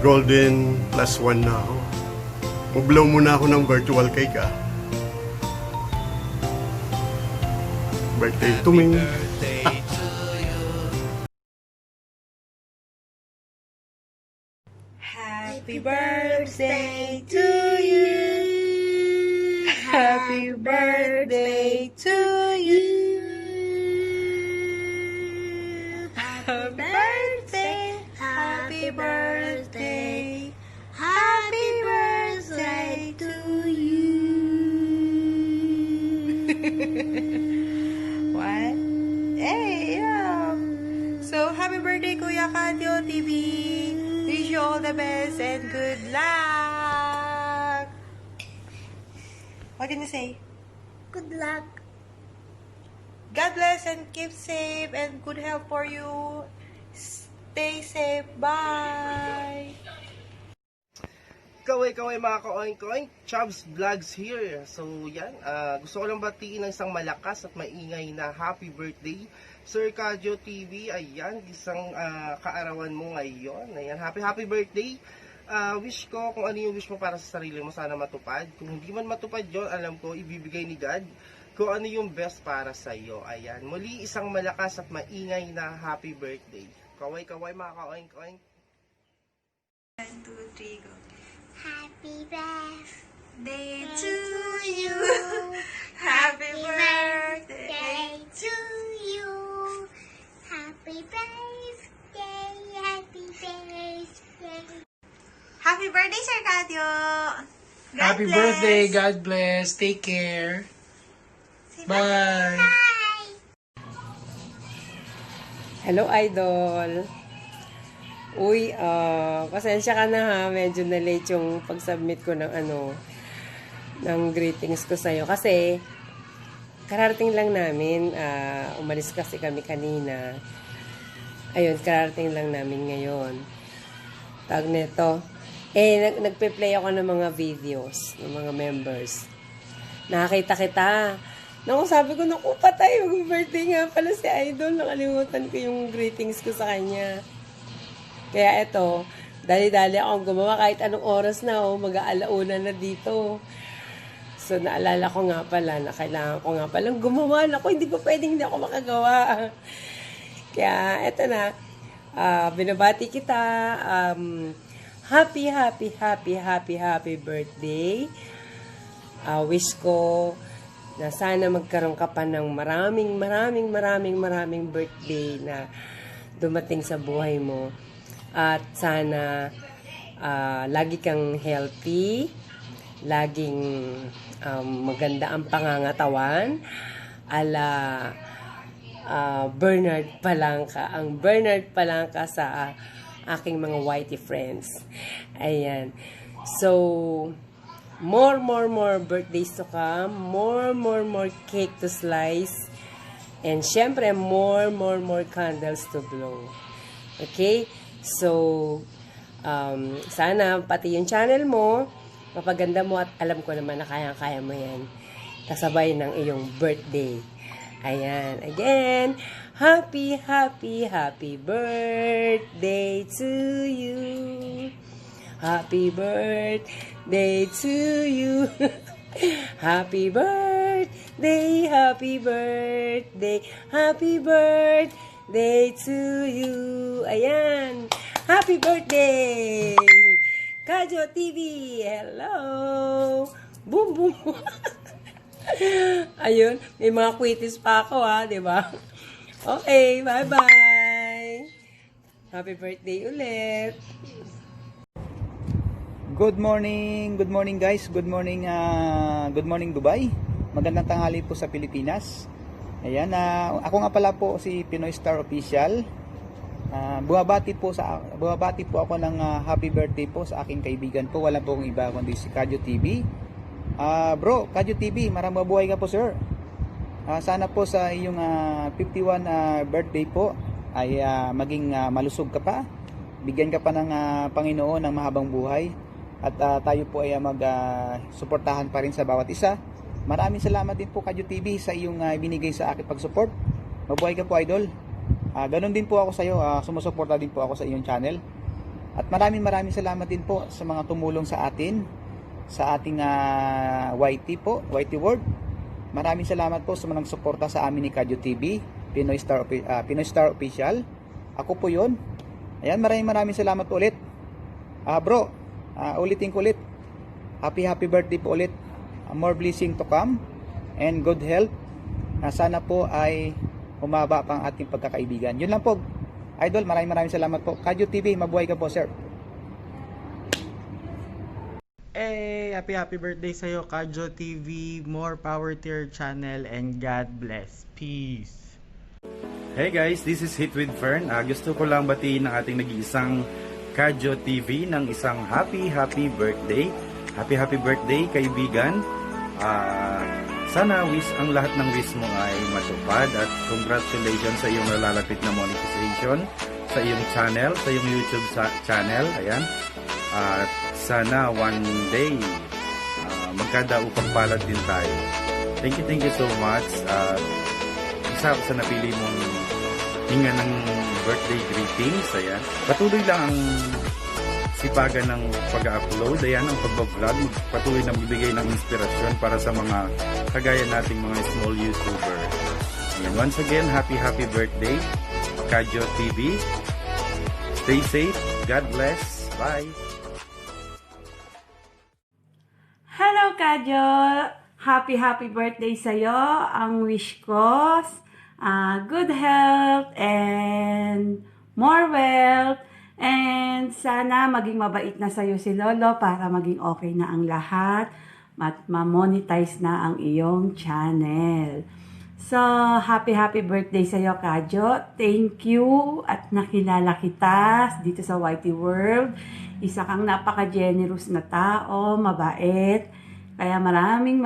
Golden +1 na ako. Mag-blow muna ako ng virtual cake Birthday to me. Happy birthday to you. Happy birthday to you. Happy birthday. Happy birthday. Happy birthday to you. What? Hey, yeah. So, happy birthday, Kuya Kadyo TV. Wish you all the best and good luck. What can you say? Good luck. God bless and keep safe and good health for you. Stay safe. Bye. Kaway-kaway mga ka-oink-oink, Chubbs Vlogs here. So yan, gusto ko lang batiin ng isang malakas at maingay na happy birthday Sir Kadyo TV. Ayan, isang kaarawan mo ngayon. Ayan, happy birthday. Wish ko kung ano yung wish mo para sa sarili mo, sana matupad. Kung hindi man matupad yun, alam ko ibibigay ni God kung ano yung best para sa iyo. Ayan, muli isang malakas at maingay na happy birthday. Kaway-kaway mga ka-oink-oink. 1, 2, 3, go. Happy birthday To you. Happy birthday. to you. Happy birthday. Happy birthday. Happy birthday, Sir Kadyo. God Happy bless. birthday, God bless, take care, Say bye! Bye. Hello, Idol! Uy, pasensya ka na ha. Medyo na late yung pag-submit ko ng ng greetings ko sa'yo. Kasi, kararating lang namin. Umalis kasi kami kanina. Ayun, kararating lang namin ngayon. Tag neto. Nagpe-play ako ng mga videos ng mga members. Nakakita kita. Naku, sabi ko, naku, patay. Mag-birthday nga pala si Idol. Nakalimutan ko yung greetings ko sa kanya. Kaya eto, dali-dali akong gumawa kahit anong oras na, mag-aalauna na dito. So, naalala ko nga pala na kailangan ko nga palang gumawa. Naku, hindi pa pwedeng hindi ako makagawa. Kaya, eto na. Binabati kita. Happy birthday. Wish ko na sana magkaroon ka pa ng maraming birthday na dumating sa buhay mo. At sana lagi kang healthy, laging maganda ang pangangatawan, ala Bernard Palangka. Ang Bernard Palangka sa aking mga whitey friends. Ayan. So, more birthdays to come, more cake to slice, and syempre, more candles to blow. Okay? So, sana pati yung channel mo, mapaganda mo at alam ko naman na kaya mo yan. Kasabay ng iyong birthday. Ayan. Again, happy birthday to you. Happy birthday to you. Happy birthday to you. Ayan. Happy birthday! Kadyo TV! Hello! Boom, boom! Ayun, may mga quitis pa ako di ba? Okay, bye-bye! Happy birthday ulit! Good morning guys. Good morning Dubai. Magandang tanghali po sa Pilipinas. Ayan, ako nga pala po si Pinoy Star Official. Bumabati po ako ng happy birthday po sa aking kaibigan po. Wala pong iba kundi si Kadyo TV. Bro, Kadyo TV, maraming mabuhay ka po, sir. Sana po sa iyong 51 birthday po ay maging malusog ka pa. Bigyan ka pa ng Panginoon ng mahabang buhay. At tayo po ay mag-suportahan pa rin sa bawat isa. Maraming salamat din po, Kadyo TV, sa iyong binigay sa akin pag-support. Mabuhay ka po, idol. Ganon din po ako sa iyo, sumusuporta din po ako sa iyong channel. At maraming salamat din po sa mga tumulong sa atin, sa ating YT po, YT World. Maraming salamat po sa mga nagsuporta sa amin ni Kadyo TV, Pinoy Star Official. Ako po yun. Ayan, maraming salamat po ulit. Bro, ulitin ko ulit. Happy birthday po ulit. More blessing to come and good health. Sana po ay humaba pang ating pagkakaibigan. Yun lang po. Idol, maraming salamat po. Kadyo TV, mabuhay ka po, sir. Happy birthday sa'yo, Kadyo TV. More power to your channel and God bless. Peace. Hey guys, this is Hit with Fern. Gusto ko lang batiin ang ating nag-iisang Kadyo TV ng isang happy birthday. Happy birthday, kaibigan. Sana ang lahat ng wish mo ay matupad at congratulations sa iyong nalalapit na monetization sa iyong channel, sa iyong YouTube channel. Ayan. At sana one day magkadaupang palad din tayo. Thank you so much. Isa sa napili mong hinga ng birthday greetings. Ayan. Patuloy lang ang sipagan ng pag-upload, ayan, ang pag-vlog, patuloy na magbigay ng inspirasyon para sa mga kagaya nating mga small YouTuber. Ayan, once again, happy birthday, Kadyo TV. Stay safe, God bless, bye! Hello, Kadyo! Happy birthday sa'yo. Ang wish ko, good health and more wealth. And sana maging mabait na sa'yo si Lolo para maging okay na ang lahat at ma-monetize na ang iyong channel. So, happy birthday sa'yo, Kadyo. Thank you at nakilala kita dito sa YT World. Isa kang napaka-generous na tao, mabait. Kaya maraming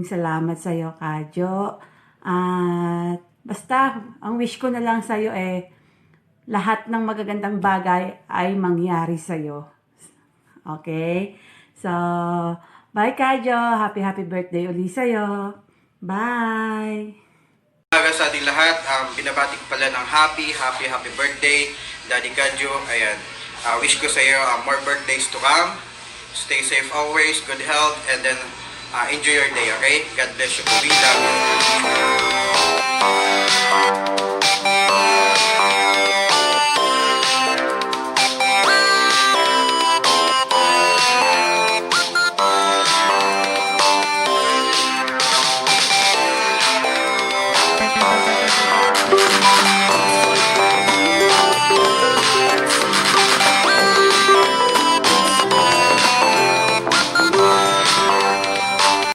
salamat sa'yo, Kadyo. At basta, ang wish ko na lang sa'yo lahat ng magagandang bagay ay mangyari sa'yo. Okay? So, bye, Kadyo. Happy birthday uli sa'yo. Bye! Sa ating lahat, binabati ko pala ng happy birthday, Daddy Kadyo. Ayan, wish ko sa iyo more birthdays to come. Stay safe always, good health, and then enjoy your day, okay? God bless you. We love you.